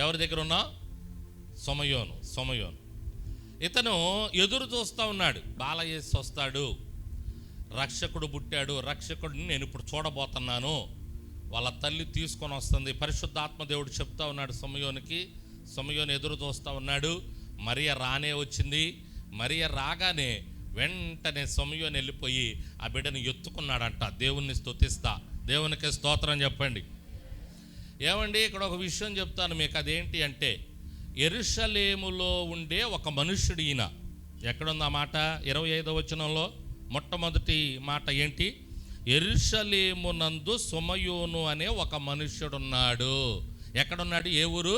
ఎవరి దగ్గర ఉన్నా? సమయోను ఇతను ఎదురు చూస్తూ ఉన్నాడు. బాలయేసు వస్తాడు, రక్షకుడు పుట్టాడు, రక్షకుడిని నేను ఇప్పుడు చూడబోతున్నాను, వాళ్ళ తల్లి తీసుకొని వస్తుంది. పరిశుద్ధాత్మ దేవుడు చెప్తా ఉన్నాడు సమయోనికి. సమయోను ఎదురు చూస్తూ ఉన్నాడు. మరియ రానే వచ్చింది. మరియ రాగానే వెంటనే సమయోను వెళ్ళిపోయి ఆ బిడ్డను ఎత్తుకున్నాడంట. దేవుణ్ణి స్తుతిస్తా. దేవునికి స్తోత్రం చెప్పండి. ఏమండి, ఇక్కడ ఒక విషయం చెప్తాను మీకు. అదేంటి అంటే, యెరూషలేములో ఉండే ఒక మనుష్యుడు ఈయన. ఎక్కడుంది ఆ మాట? 25వ వచనంలో మొట్టమొదటి మాట ఏంటి? యెరూషలేమునందు సమయోను అనే ఒక మనుష్యుడున్నాడు. ఎక్కడున్నాడు? ఏ ఊరు?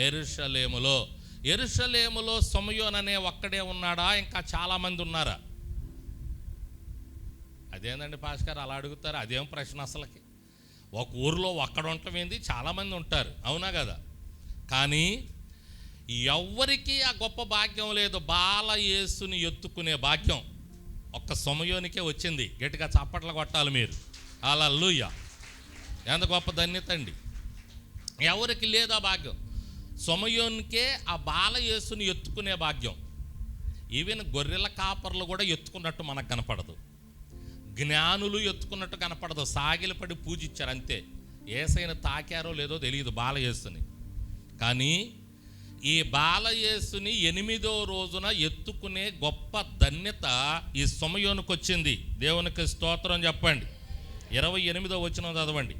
యెరూషలేములో. యెరూషలేములో సమయోను అనే ఒక్కడే ఉన్నాడా? ఇంకా చాలామంది ఉన్నారా? అదేందండి పాస్టర్ అలా అడుగుతారు? అదేం ప్రశ్న అసలుకి? ఒక ఊరిలో ఒక్కడ ఉండటం ఏంది? చాలామంది ఉంటారు, అవునా కదా? కానీ ఎవ్వరికీ ఆ గొప్ప భాగ్యం లేదు. బాలయేసుని ఎత్తుకునే భాగ్యం ఒక్క సమయోనికే వచ్చింది. గట్టిగా చప్పట్లు కొట్టాలి మీరు. హల్లెలూయా! ఎంత గొప్ప ధన్యత అండి. ఎవరికి లేదు ఆ భాగ్యం. సమయోనికే ఆ బాలయేసుని ఎత్తుకునే భాగ్యం. ఈవెన్ గొర్రెల కాపర్లు కూడా ఎత్తుకున్నట్టు మనకు కనపడదు, జ్ఞానులు ఎత్తుకున్నట్టు కనపడదు. సాగిలపడి పూజించారు అంతే. యేసయ్యను తాకారో లేదో తెలియదు బాలయేసుని. కానీ ఈ బాలయేసుని 8వ రోజున ఎత్తుకునే గొప్ప ధన్యత ఈ సమయోనికి వచ్చింది. దేవునికి స్తోత్రం చెప్పండి. 28వ వచనం చదవండి.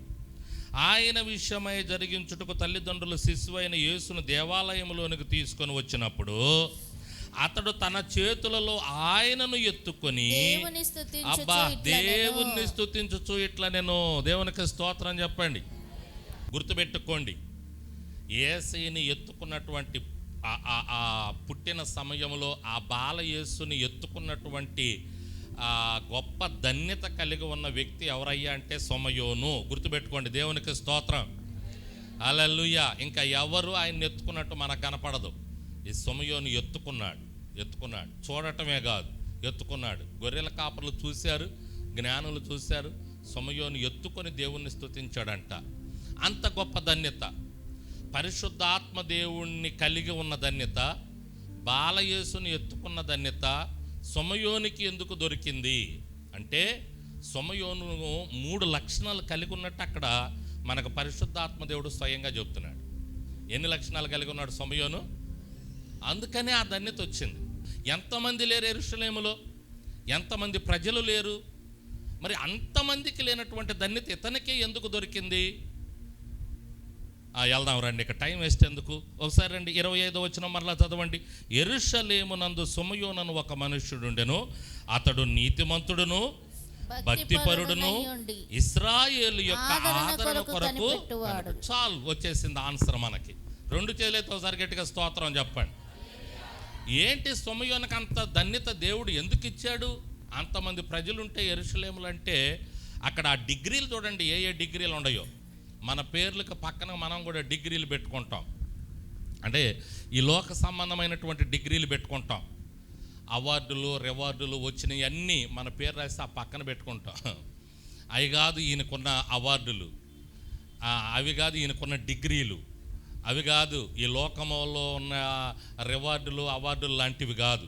ఆయన విషయమై జరిగించుటకు తల్లిదండ్రులు శిశువైన యేసును దేవాలయంలోనికి తీసుకొని వచ్చినప్పుడు అతడు తన చేతులలో ఆయనను ఎత్తుకొని దేవుణ్ణి స్తుతించుచు ఇట్లా నేను. దేవునికి స్తోత్రం చెప్పండి. గుర్తుపెట్టుకోండి, యేసయ్యని ఎత్తుకున్నటువంటి పుట్టిన సమయంలో ఆ బాలయేసుని ఎత్తుకున్నటువంటి గొప్ప ధన్యత కలిగి ఉన్న వ్యక్తి ఎవరయ్యా అంటే సమయోను. గుర్తుపెట్టుకోండి. దేవునికి స్తోత్రం. హల్లెలూయా! ఇంకా ఎవరు ఆయన ఎత్తుకున్నట్టు మనకు కనపడదు. ఈ సమయోను ఎత్తుకున్నాడు. చూడటమే కాదు, ఎత్తుకున్నాడు. గొర్రెల కాపర్లు చూశారు, జ్ఞానులు చూశారు. సమయోను ఎత్తుకొని దేవుణ్ణి స్తుతించాడంట. అంత గొప్ప ధన్యత, పరిశుద్ధాత్మ దేవుణ్ణి కలిగి ఉన్న ధన్యత, బాలయేసుని ఎత్తుకున్న ధన్యత సమయోనికి ఎందుకు దొరికింది అంటే, సమయోను 3 లక్షణాలు కలిగి ఉన్నట్టు అక్కడ మనకు పరిశుద్ధాత్మ దేవుడు స్వయంగా చెప్తున్నాడు. ఎన్ని లక్షణాలు కలిగి ఉన్నాడు సమయోను? అందుకనే ఆ ధన్యత వచ్చింది. ఎంతమంది లేరు యెరూషలేములో? ఎంతమంది ప్రజలు లేరు? మరి అంతమందికి లేనటువంటి ధన్యత ఇతనికే ఎందుకు దొరికింది? వెళ్దాం రండి, ఇక టైం వేస్ట్ ఎందుకు. ఒకసారి రండి, 25వ వచనం మరలా చదవండి. యెరూషలేమునందు సమయోనను ఒక మనుష్యుడుండెను, అతడు నీతిమంతుడును భక్తిపరుడును ఇశ్రాయేలు యొక్క ఆదరణ కొరకు. చాలు, వచ్చేసింది ఆన్సర్ మనకి. 2 చేతులతో ఒకసారి గట్టిగా స్తోత్రం చెప్పండి. ఏంటి సమయోనికి అంత ధన్యత దేవుడు ఎందుకు ఇచ్చాడు? అంతమంది ప్రజలుంటే యెరూషలేములు అంటే అక్కడ ఆ డిగ్రీలు చూడండి, ఏ డిగ్రీలు ఉన్నాయో. మన పేర్లకు పక్కన మనం కూడా డిగ్రీలు పెట్టుకుంటాం. అంటే ఈ లోక సంబంధమైనటువంటి డిగ్రీలు పెట్టుకుంటాం. అవార్డులు రివార్డులు వచ్చినవి అన్నీ మన పేరు రాస్తే ఆ పక్కన పెట్టుకుంటాం. అవి కాదు ఈయనకున్న అవార్డులు, అవి కాదు ఈయనకున్న డిగ్రీలు, అవి కాదు ఈ లోకంలో ఉన్న రివార్డులు అవార్డులు లాంటివి కాదు.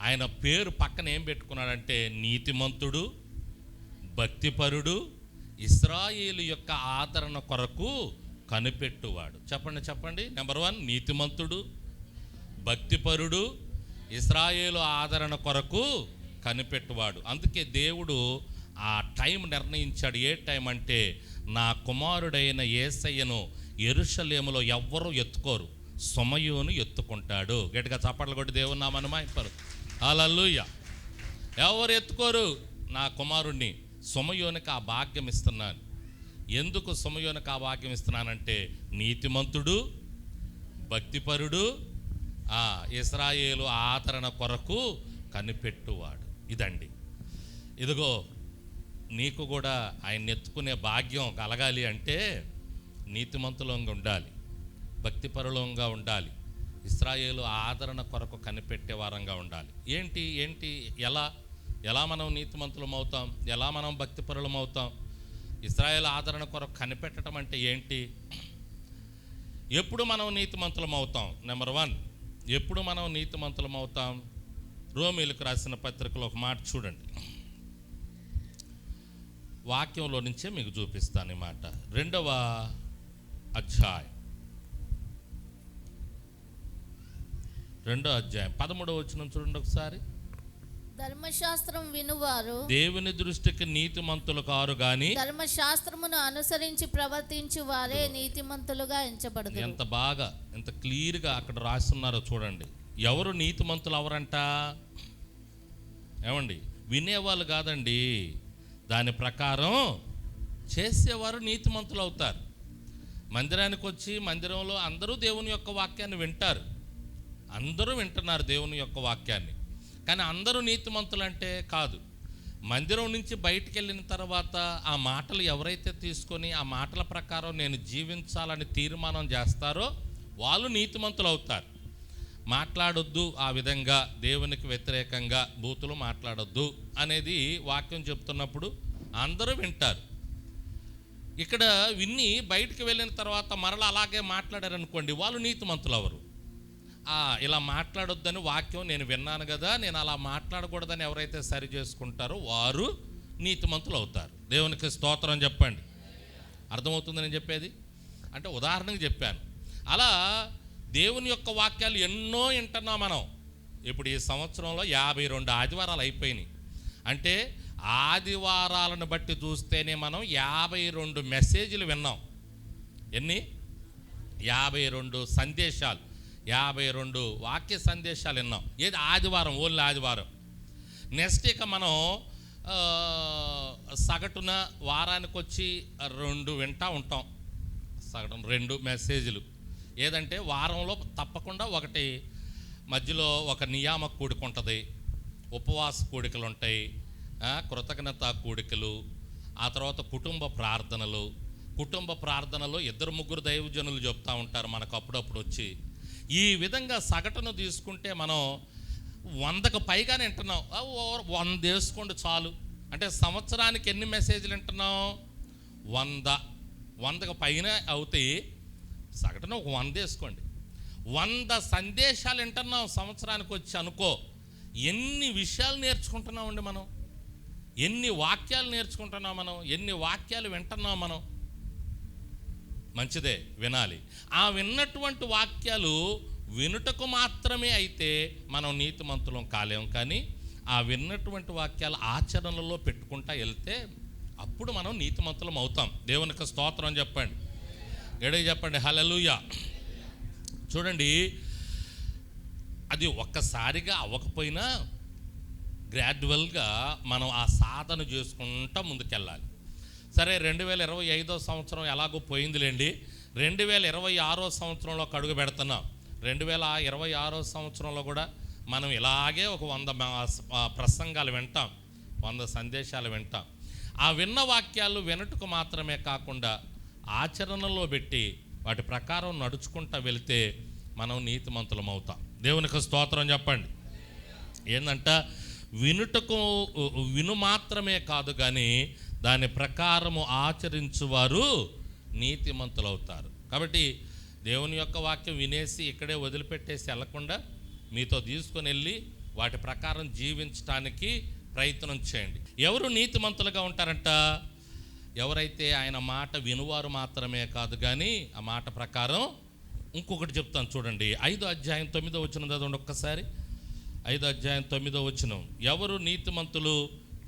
ఆయన పేరు పక్కన ఏం పెట్టుకున్నాడంటే నీతిమంతుడు, భక్తిపరుడు, ఇశ్రాయేలు యొక్క ఆదరణ కొరకు కనిపెట్టువాడు. చెప్పండి. నెంబర్ 1 నీతిమంతుడు, భక్తిపరుడు, ఇశ్రాయేలు ఆదరణ కొరకు కనిపెట్టువాడు. అందుకే దేవుడు ఆ టైం నిర్ణయించాడు. ఏ టైం అంటే, నా కుమారుడైన యేసయ్యను యెరూషలేములో ఎవ్వరూ ఎత్తుకోరు, సమయోను ఎత్తుకుంటాడు. గట్టిగా చప్పట్లు కొట్టి దేవుని నామమున మహిమపరు. హల్లెలూయా! ఎవరు ఎత్తుకోరు నా కుమారుణ్ణి. సమయోనికి ఆ భాగ్యం ఇస్తున్నాను. ఎందుకు సమయోనికి ఆ భాగ్యం ఇస్తున్నానంటే, నీతిమంతుడు, భక్తిపరుడు, ఇశ్రాయేలు ఆదరణ కొరకు కనిపెట్టువాడు. ఇదండి. ఇదిగో నీకు కూడా ఆయన ఎత్తుకునే భాగ్యం కలగాలి అంటే నీతిమంతులంగా ఉండాలి, భక్తిపరులంగా ఉండాలి, ఇశ్రాయేలు ఆదరణ కొరకు కనిపెట్టే వారంగా ఉండాలి. ఏంటి ఎలా మనం నీతిమంతులం అవుతాం? ఎలా మనం భక్తిపరులం అవుతాం? ఇశ్రాయేలు ఆదరణ కొరకు కనిపెట్టడం అంటే ఏంటి? ఎప్పుడు మనం నీతిమంతులం అవుతాం? నెంబర్ 1, ఎప్పుడు మనం నీతిమంతులం అవుతాం? రోమీయులకు రాసిన పత్రికలో ఒక మాట చూడండి, వాక్యంలో నుంచే మీకు చూపిస్తాను ఈ మాట. 2వ అధ్యాయం 13వ వచనం చూడండి ఒకసారి. ధర్మశాస్త్రం వినువారు దేవుని దృష్టికి నీతిమంతులు కారు గాని ధర్మశాస్త్రమును అనుసరించి ప్రవర్తించు వారే నీతిమంతులుగా ఎంచబడుదురు. ఎంత బాగా, ఎంత క్లియర్గా అక్కడ రాస్తున్నారో చూడండి. ఎవరు నీతిమంతులు ఎవరంట? ఏమండి, వినేవాళ్ళు కాదండి, దాని ప్రకారం చేసేవారు నీతిమంతులు అవుతారు. మందిరానికి వచ్చి మందిరంలో అందరూ దేవుని యొక్క వాక్యాన్ని వింటారు, అందరూ వింటున్నారు దేవుని యొక్క వాక్యాన్ని, కానీ అందరూ నీతిమంతులు అంటే కాదు. మందిరం నుంచి బయటికి వెళ్ళిన తర్వాత ఆ మాటలు ఎవరైతే తీసుకొని ఆ మాటల ప్రకారం నేను జీవించాలని తీర్మానం చేస్తారో వాళ్ళు నీతిమంతులు అవుతారు. మాట్లాడొద్దు, ఆ విధంగా దేవునికి వ్యతిరేకంగా బూతులు మాట్లాడొద్దు అనేది వాక్యం చెప్తున్నప్పుడు అందరూ వింటారు. ఇక్కడ విన్ని బయటికి వెళ్ళిన తర్వాత మరలా అలాగే మాట్లాడారనుకోండి, వాళ్ళు నీతిమంతులు అవరు. ఇలా మాట్లాడొద్దని వాక్యం నేను విన్నాను కదా, నేను అలా మాట్లాడకూడదని ఎవరైతే సరి చేసుకుంటారో వారు నీతిమంతులు అవుతారు. దేవునికి స్తోత్రం చెప్పండి. అర్థమవుతుంది నేను చెప్పేది? అంటే ఉదాహరణకు చెప్పాను. అలా దేవుని యొక్క వాక్యాలు ఎన్నో వింటున్నాం మనం. ఇప్పుడు ఈ సంవత్సరంలో 52 ఆదివారాలు అయిపోయినాయి. అంటే ఆదివారాలను బట్టి చూస్తేనే మనం 52 మెసేజ్లు విన్నాం. ఎన్ని? 52 సందేశాలు, 52 వాక్య సందేశాలు విన్నాం. ఏది? ఆదివారం, ఓన్లీ ఆదివారం. నెక్స్ట్ ఇక మనం సగటున వారానికి వచ్చి 2 వింటూ ఉంటాం. సగటున 2 మెసేజ్లు. ఏదంటే వారంలో తప్పకుండా ఒకటి మధ్యలో ఒక నియామక కూడిక ఉంటుంది, ఉపవాస కూడికలు ఉంటాయి, కృతజ్ఞత కూడికలు, ఆ తర్వాత కుటుంబ ప్రార్థనలు. కుటుంబ ప్రార్థనలో 2-3 దైవజనులు చెప్తూ ఉంటారు మనకు అప్పుడప్పుడు వచ్చి. ఈ విధంగా సగటును తీసుకుంటే మనం 100కు పైగానే వింటున్నాం. 100 వేసుకోండి చాలు. అంటే సంవత్సరానికి ఎన్ని మెసేజ్లు వింటున్నాం? 100కు పైన అవుతాయి. సగటున ఒక 100 వేసుకోండి. 100 సందేశాలు వింటున్నాం సంవత్సరానికి వచ్చి అనుకో. ఎన్ని విషయాలు నేర్చుకుంటున్నామండి మనం, ఎన్ని వాక్యాలు నేర్చుకుంటున్నాం మనం, ఎన్ని వాక్యాలు వింటున్నాం మనం. మంచిదే, వినాలి. ఆ విన్నటువంటి వాక్యాలు వినుటకు మాత్రమే అయితే మనం నీతిమంతులం కాలేం. కానీ ఆ విన్నటువంటి వాక్యాలు ఆచరణలో పెట్టుకుంటా వెళ్తే అప్పుడు మనం నీతిమంతులం అవుతాం. దేవునికి స్తోత్రం చెప్పండి, గడికి చెప్పండి హల్లెలూయా. చూడండి, అది ఒక్కసారిగా అవ్వకపోయినా గ్రాడ్యువల్గా మనం ఆ సాధన చేసుకుంటూ ముందుకెళ్ళాలి. సరే, 2025 సంవత్సరం ఎలాగో పోయిందిలేండి. 2026 సంవత్సరంలో అడుగు పెడుతున్నాం. 2026 సంవత్సరంలో కూడా మనం ఇలాగే ఒక 100 ప్రసంగాలు వింటాం, 100 సందేశాలు వింటాం. ఆ విన్న వాక్యాలు వినటుకు మాత్రమే కాకుండా ఆచరణలో పెట్టి వాటి ప్రకారం నడుచుకుంటూ వెళితే మనం నీతిమంతులం అవుతాం. దేవునికి స్తోత్రం చెప్పండి. ఏంటంట, విను మాత్రమే కాదు కానీ దాని ప్రకారము ఆచరించువారు నీతిమంతులు అవుతారు. కాబట్టి దేవుని యొక్క వాక్యం వినేసి ఇక్కడే వదిలిపెట్టేసి వెళ్లకుండా మీతో తీసుకొని వెళ్ళి వాటి ప్రకారం జీవించడానికి ప్రయత్నం చేయండి. ఎవరు నీతిమంతులుగా ఉంటారంట? ఎవరైతే ఆయన మాట వినువారు మాత్రమే కాదు కానీ ఆ మాట ప్రకారం. ఇంకొకటి చెప్తాను చూడండి, 5వ అధ్యాయం 9వ వచనం చదవండి ఒక్కసారి. 5వ అధ్యాయం 9వ వచనం. ఎవరు నీతిమంతులు?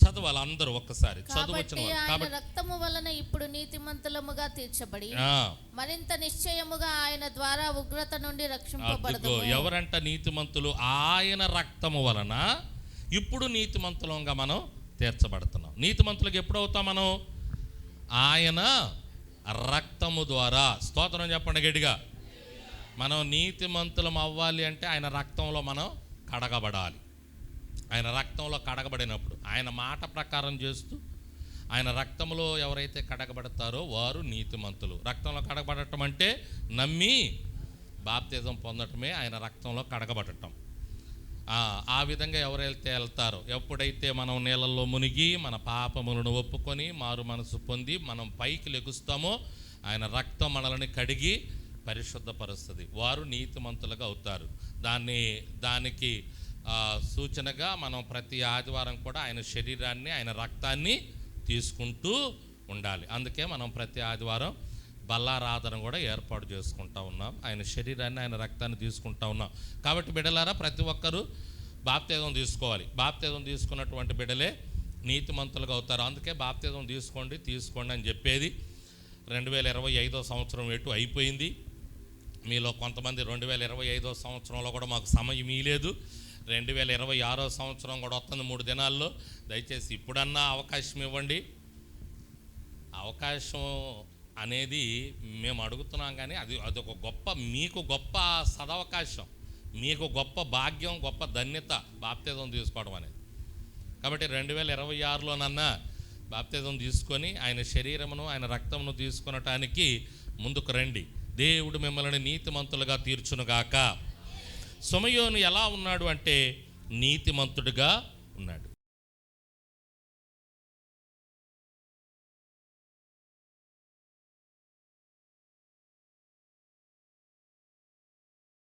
చదవాలి అందరూ ఒక్కసారి, చదువు. కాబట్టి రక్తము వలన ఇప్పుడు నీతిమంతులముగా తీర్చబడి మరింత నిశ్చయముగా ఆయన ద్వారా ఉగ్రత నుండి రక్షింపబడదు. ఎవరంట నీతిమంతులు? ఆయన రక్తము వలన ఇప్పుడు నీతిమంతులంగా మనం తీర్చబడుతున్నాం. నీతిమంతులకు ఎప్పుడు అవుతాం మనం? ఆయన రక్తము ద్వారా. స్తోత్రం చెప్పండి గట్టిగా. మనం నీతిమంతులం అవ్వాలి అంటే ఆయన రక్తంలో మనం కడగబడాలి. ఆయన రక్తంలో కడగబడినప్పుడు ఆయన మాట ప్రకారం చేస్తూ ఆయన రక్తంలో ఎవరైతే కడగబడతారో వారు నీతిమంతులు. రక్తంలో కడగబడటం అంటే నమ్మి బాప్తిజం పొందటమే ఆయన రక్తంలో కడగబడటం. ఆ విధంగా ఎవరైతే వెళ్తారో, ఎప్పుడైతే మనం నీళ్ళల్లో మునిగి మన పాపములను ఒప్పుకొని మారు మనసు పొంది మనం పైకి లెగుస్తామో ఆయన రక్తం మనల్ని కడిగి పరిశుద్ధపరుస్తుంది, వారు నీతిమంతులుగా అవుతారు. దానికి సూచనగా మనం ప్రతి ఆదివారం కూడా ఆయన శరీరాన్ని, ఆయన రక్తాన్ని తీసుకుంటూ ఉండాలి. అందుకే మనం ప్రతి ఆదివారం బల్లారాధన కూడా ఏర్పాటు చేసుకుంటా ఉన్నాం. ఆయన శరీరాన్ని, ఆయన రక్తాన్ని తీసుకుంటా ఉన్నాం. కాబట్టి బిడ్డలారా, ప్రతి ఒక్కరూ బాప్తిజం తీసుకోవాలి. బాప్తిజం తీసుకున్నటువంటి బిడ్డలే నీతిమంతులుగా అవుతారు. అందుకే బాప్తిజం తీసుకోండి అని చెప్పేది. 2025 సంవత్సరం ఎటు అయిపోయింది. మీలో కొంతమంది 2025 సంవత్సరంలో కూడా మాకు సమయం ఇలేదు, 2026 సంవత్సరం కూడా వస్తుంది 3 దినాల్లో, దయచేసి ఇప్పుడన్నా అవకాశం ఇవ్వండి. అవకాశం అనేది మేము అడుగుతున్నాం, కానీ అదొక గొప్ప, మీకు గొప్ప సదవకాశం, మీకు గొప్ప భాగ్యం, గొప్ప ధన్యత బాప్తిజం తీసుకోవడం అనేది. కాబట్టి 2026లోనన్నా బాప్తిజం తీసుకొని ఆయన శరీరమును, ఆయన రక్తమును తీసుకొనటానికి ముందుకు రండి. దేవుడు మిమ్మల్ని నీతిమంతులుగా తీర్చునుగాక. సమయోను ఎలా ఉన్నాడు అంటే నీతిమంతుడిగా ఉన్నాడు.